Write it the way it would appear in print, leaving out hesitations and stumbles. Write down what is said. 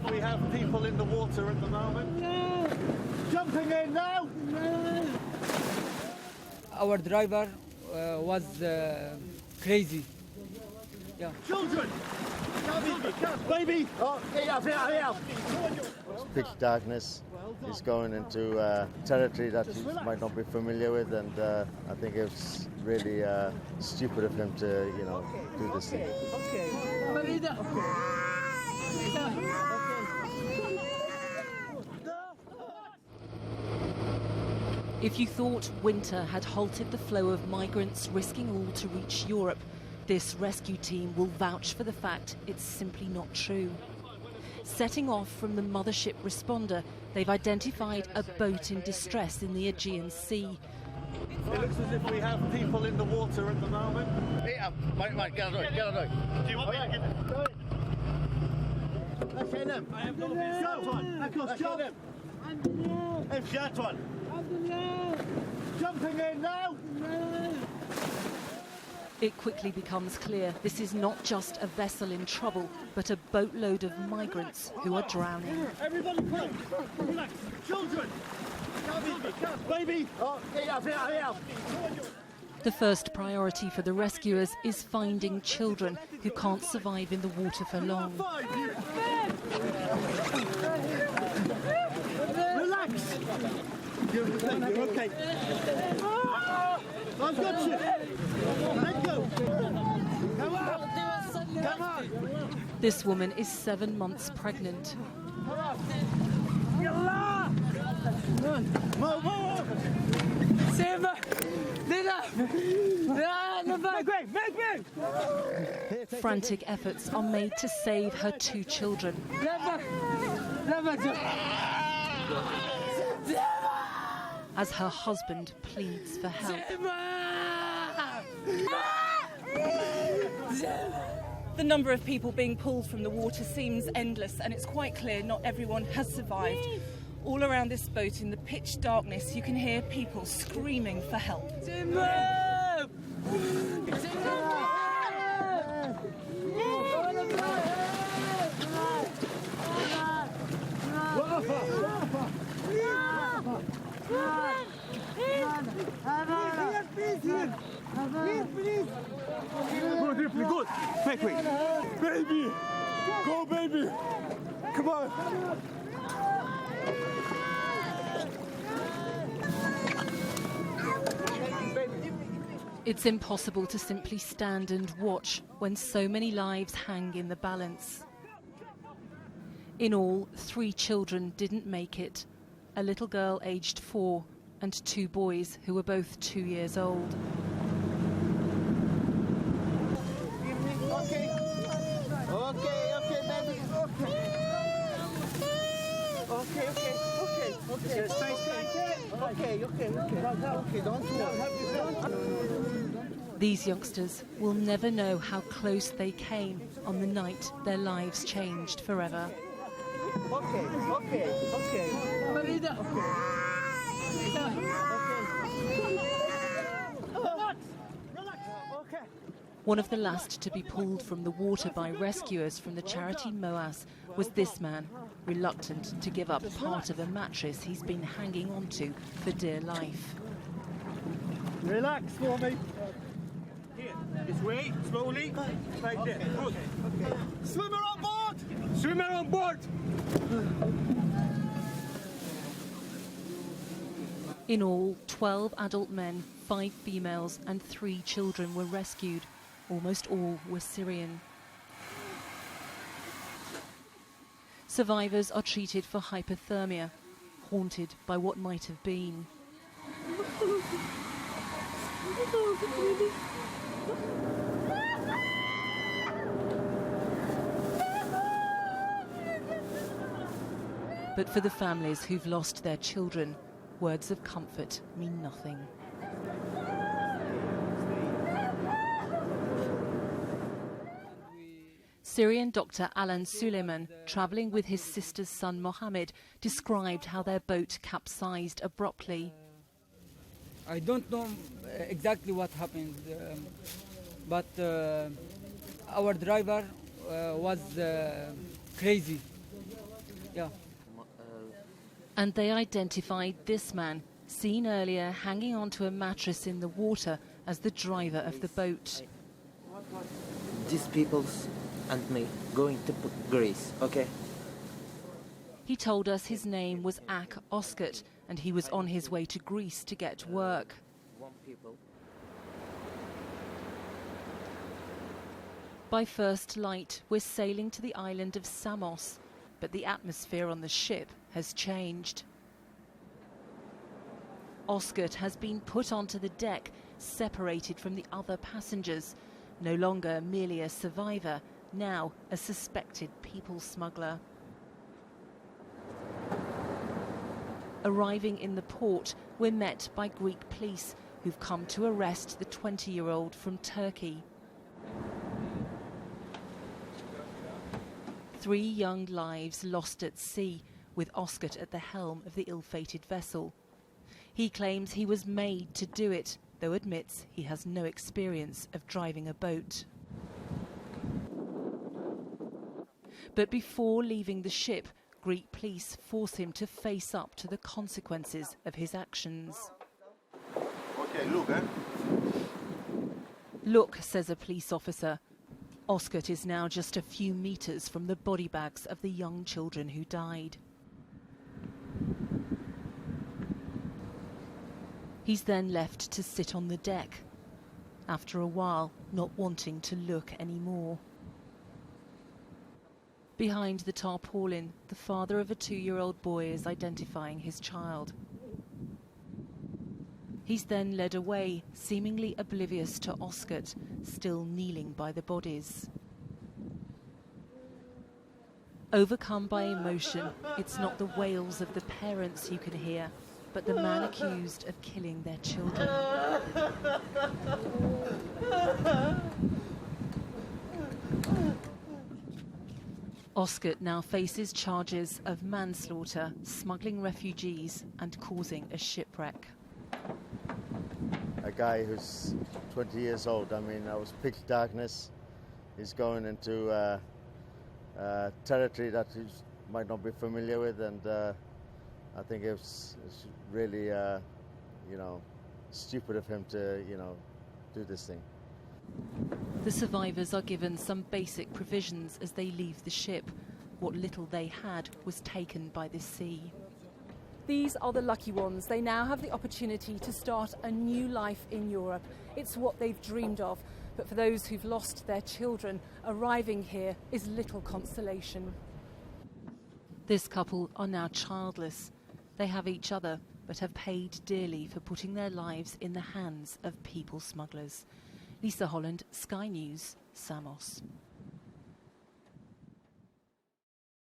if we have people in the water at the moment. No. Jumping in now! No. Our driver was crazy. Yeah. Children! Baby! Oh, get up. It's pitch darkness. He's going into territory that he might not be familiar with, and I think it's really stupid of him to, do this thing. If you thought winter had halted the flow of migrants risking all to reach Europe, this rescue team will vouch for the fact it's simply not true. Setting off from the mothership responder, they've identified a boat in distress in the Aegean Sea. It looks as if we have people in the water at the moment. Right, get out. Do you want me to give it? Let's hit him. I have no business. That one. Jumping in now! It quickly becomes clear this is not just a vessel in trouble, but a boatload of migrants who are drowning. Everybody calm! Relax! Children! Baby! Oh, get up. The first priority for the rescuers is finding children who can't survive in the water for long. Relax! You're okay. I've got you! Let go! Come on! This woman is 7 months pregnant. Frantic efforts are made to save her 2 children. As her husband pleads for help. The number of people being pulled from the water seems endless, and it's quite clear not everyone has survived. All around this boat in the pitch darkness, you can hear people screaming for help. Good. Quick. Baby! Go, baby! Come on! It's impossible to simply stand and watch when so many lives hang in the balance. In all, 3 children didn't make it. A little girl aged 4 and 2 boys who were both 2 years old. Okay, baby. Okay. Don't worry. These youngsters will never know how close they came on the night their lives changed forever. Okay. One of the last to be pulled from the water by rescuers from the charity MOAS was this man, reluctant to give up part of a mattress he's been hanging onto for dear life. Relax for me. Here, this way, slowly. Like that. Good. Okay. Swimmer on board! Swimmer on board! In all, 12 adult men, 5 females and 3 children were rescued. Almost all were Syrian. Survivors are treated for hypothermia, haunted by what might have been. But for the families who've lost their children, words of comfort mean nothing. Syrian doctor Alan Suleiman, travelling with his sister's son Mohammed, described how their boat capsized abruptly. I don't know exactly what happened, but our driver was crazy. Yeah. And they identified this man, seen earlier hanging onto a mattress in the water, as the driver of the boat. These peoples and me going to Greece, okay? He told us his name was Ak Oscut and he was on his way to Greece to get work. By first light, we're sailing to the island of Samos, but the atmosphere on the ship has changed. Oscut has been put onto the deck, separated from the other passengers, no longer merely a survivor, now a suspected people smuggler. Arriving in the port, we're met by Greek police who've come to arrest the 20-year-old from Turkey. 3 young lives lost at sea, with Oscut at the helm of the ill-fated vessel. He claims he was made to do it, though admits he has no experience of driving a boat. But before leaving the ship, Greek police force him to face up to the consequences of his actions. Okay, look, eh? Look, says a police officer. Oscut is now just a few metres from the body bags of the young children who died. He's then left to sit on the deck, after a while not wanting to look anymore. Behind the tarpaulin, the father of a 2-year-old boy is identifying his child. He's then led away, seemingly oblivious to Oscut, still kneeling by the bodies. Overcome by emotion, it's not the wails of the parents you can hear, but the man accused of killing their children. Oscut now faces charges of manslaughter, smuggling refugees and causing a shipwreck. A guy who's 20 years old, I mean, I was pitch darkness. He's going into territory that he might not be familiar with, and I think it's really, stupid of him to, do this thing. The survivors are given some basic provisions as they leave the ship. What little they had was taken by the sea. These are the lucky ones. They now have the opportunity to start a new life in Europe. It's what they've dreamed of. But for those who've lost their children, arriving here is little consolation. This couple are now childless. They have each other, but have paid dearly for putting their lives in the hands of people smugglers. Lisa Holland, Sky News, Samos.